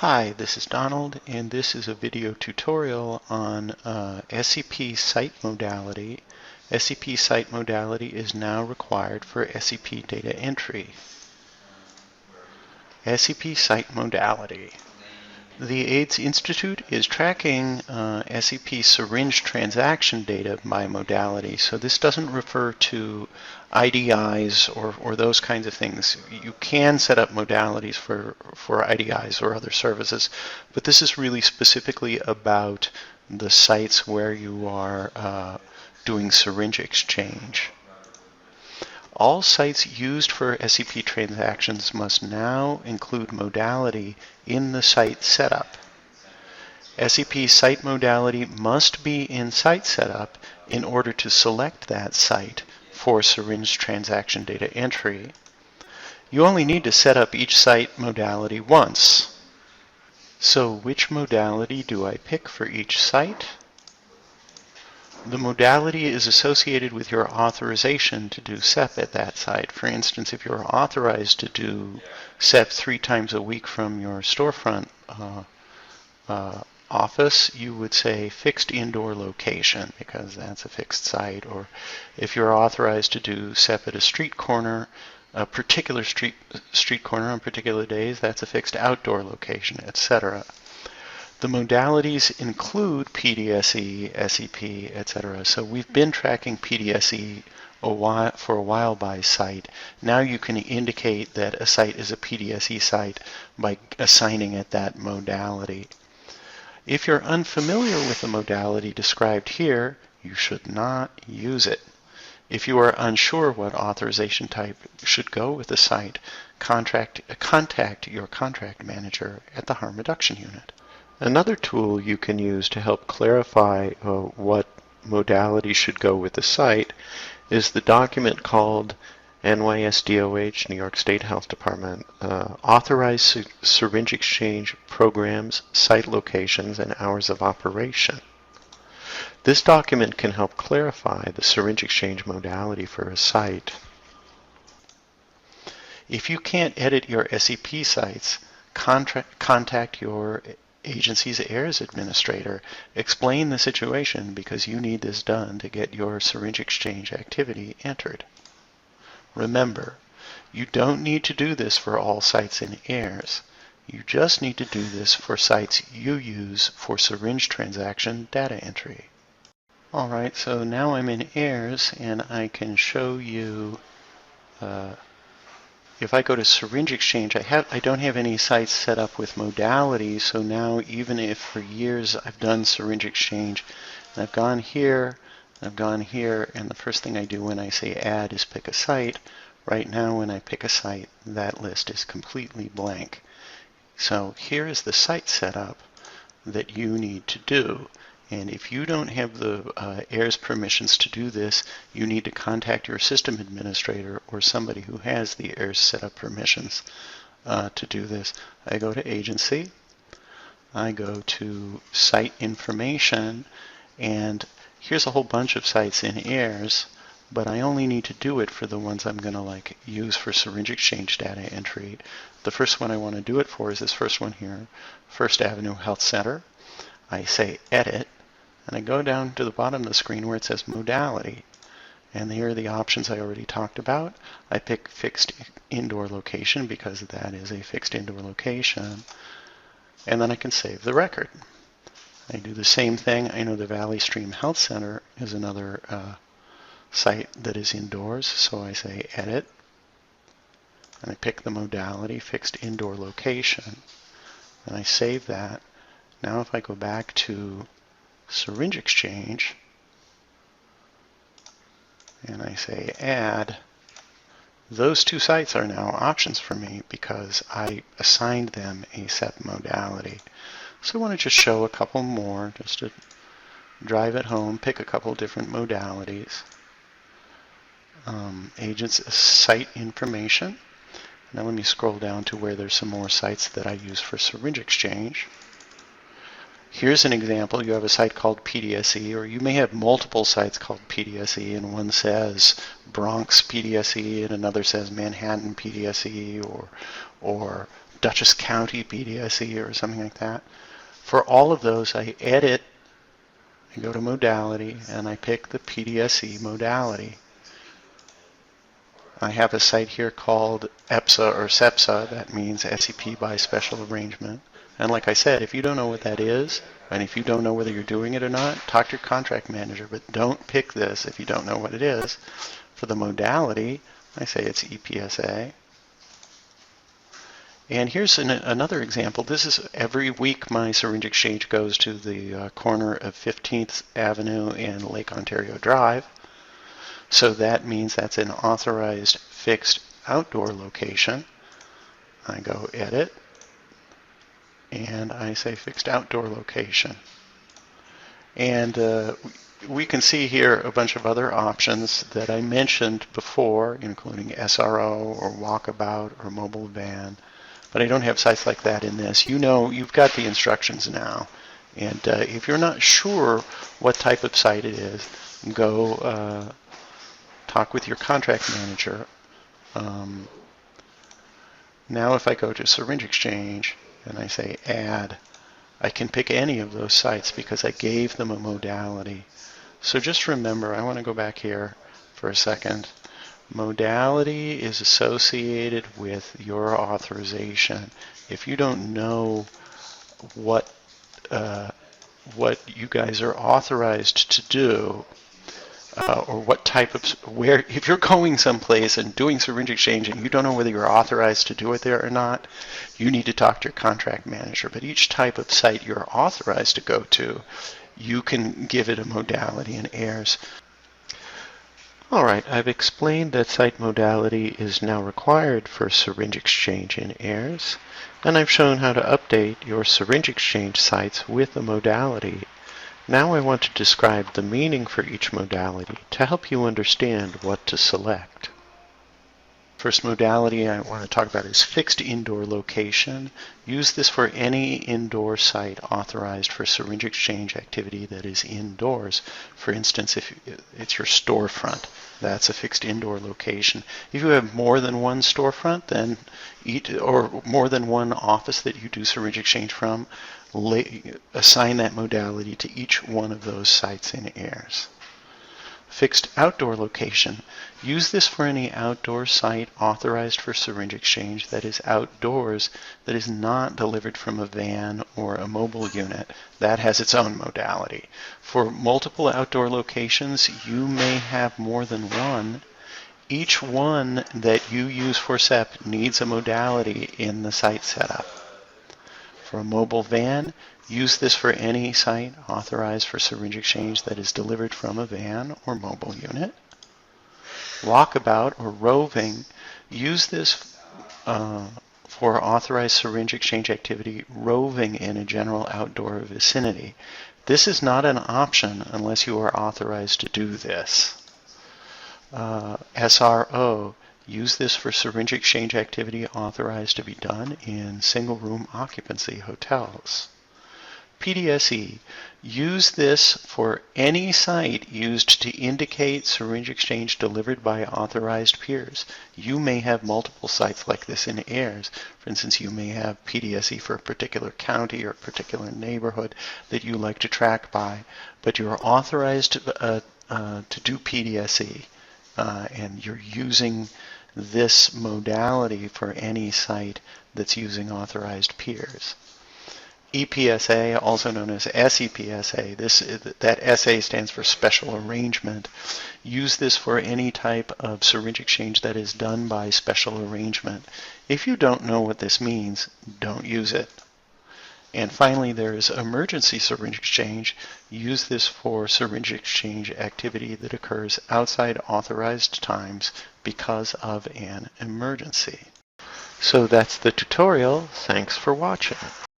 Hi, this is Donald, and this is a video tutorial on SEP site modality. SEP site modality is now required for SEP data entry. SEP site modality. The AIDS Institute is tracking SEP syringe transaction data by modality, so this doesn't refer to IDIs or those kinds of things. You can set up modalities for IDIs or other services, but this is really specifically about the sites where you are doing syringe exchange. All sites used for SEP transactions must now include modality in the site setup. SEP site modality must be in site setup in order to select that site for syringe transaction data entry. You only need to set up each site modality once. So which modality do I pick for each site? The modality is associated with your authorization to do SEP at that site. For instance, if you're authorized to do SEP 3 times a week from your storefront office, you would say fixed indoor location because that's a fixed site. Or if you're authorized to do SEP at a street corner, a particular street corner on particular days, that's a fixed outdoor location, etc. The modalities include PDSE, SEP, etc. So we've been tracking PDSE for a while by site. Now you can indicate that a site is a PDSE site by assigning it that modality. If you're unfamiliar with the modality described here, you should not use it. If you are unsure what authorization type should go with the site, contact your contract manager at the harm reduction unit. Another tool you can use to help clarify what modality should go with the site is the document called NYSDOH, New York State Health Department, Authorized Syringe Exchange Programs, Site Locations, and Hours of Operation. This document can help clarify the syringe exchange modality for a site. If you can't edit your SEP sites, contact your agency's AIRS administrator. Explain the situation because you need this done to get your syringe exchange activity entered. Remember, you don't need to do this for all sites in AIRS. You just need to do this for sites you use for syringe transaction data entry. Alright, so now I'm in AIRS and I can show you if I go to syringe exchange, I don't have any sites set up with modality, so now even if for years I've done syringe exchange, and I've gone here, and the first thing I do when I say add is pick a site. Right now when I pick a site, that list is completely blank. So here is the site setup that you need to do. And if you don't have the AIRS permissions to do this, you need to contact your system administrator or somebody who has the AIRS setup permissions to do this. I go to Agency, I go to Site Information, and here's a whole bunch of sites in AIRS, but I only need to do it for the ones I'm going to use for syringe exchange data entry. The first one I want to do it for is this first one here, First Avenue Health Center. I say Edit, and I go down to the bottom of the screen where it says Modality. And here are the options I already talked about. I pick Fixed Indoor Location because that is a fixed indoor location. And then I can save the record. I do the same thing. I know the Valley Stream Health Center is another site that is indoors, so I say Edit. And I pick the modality, Fixed Indoor Location. And I save that. Now if I go back to syringe exchange and I say add, those two sites are now options for me because I assigned them a SEP modality. So I want to just show a couple more just to drive it home, pick a couple different modalities. Agents site information. Now let me scroll down to where there's some more sites that I use for syringe exchange. Here's an example. You have a site called PDSE, or you may have multiple sites called PDSE, and one says Bronx PDSE, and another says Manhattan PDSE, or Dutchess County PDSE or something like that. For all of those, I edit, I go to Modality, and I pick the PDSE modality. I have a site here called EPSA or SEPSA, that means SEP by special arrangement. And like I said, if you don't know what that is, and if you don't know whether you're doing it or not, talk to your contract manager, but don't pick this if you don't know what it is. For the modality, I say it's EPSA. And here's another example. This is every week my syringe exchange goes to the corner of 15th Avenue and Lake Ontario Drive. So that means that's an authorized fixed outdoor location. I go edit, and I say fixed outdoor location. And we can see here a bunch of other options that I mentioned before, including SRO or walkabout or mobile van. But I don't have sites like that in this. You know, you've got the instructions now. And if you're not sure what type of site it is, go talk with your contract manager. Now if I go to syringe exchange and I say add, I can pick any of those sites because I gave them a modality. So just remember, I want to go back here for a second. Modality is associated with your authorization. If you don't know what you guys are authorized to do, or what type of, if you're going someplace and doing syringe exchange and you don't know whether you're authorized to do it there or not, you need to talk to your contract manager. But each type of site you're authorized to go to, you can give it a modality in AIRS. All right, I've explained that site modality is now required for syringe exchange in AIRS, and I've shown how to update your syringe exchange sites with a modality. Now I want to describe the meaning for each modality to help you understand what to select. First modality I want to talk about is fixed indoor location. Use this for any indoor site authorized for syringe exchange activity that is indoors. For instance, if it's your storefront, that's a fixed indoor location. If you have more than one storefront, then or more than one office that you do syringe exchange from, assign that modality to each one of those sites in AIRS. Fixed outdoor location. Use this for any outdoor site authorized for syringe exchange that is outdoors, that is not delivered from a van or a mobile unit. That has its own modality. For multiple outdoor locations, you may have more than one. Each one that you use for SEP needs a modality in the site setup. For a mobile van, use this for any site authorized for syringe exchange that is delivered from a van or mobile unit. Walkabout or roving, use this for authorized syringe exchange activity roving in a general outdoor vicinity. This is not an option unless you are authorized to do this. SRO, use this for syringe exchange activity authorized to be done in single-room occupancy hotels. PDSE, use this for any site used to indicate syringe exchange delivered by authorized peers. You may have multiple sites like this in AIRS. For instance, you may have PDSE for a particular county or a particular neighborhood that you like to track by, but you're authorized to do PDSE, and you're using this modality for any site that's using authorized peers. EPSA, also known as SEPSA, that SA stands for special arrangement. Use this for any type of syringe exchange that is done by special arrangement. If you don't know what this means, don't use it. And finally, there is emergency syringe exchange. Use this for syringe exchange activity that occurs outside authorized times because of an emergency. So that's the tutorial. Thanks for watching.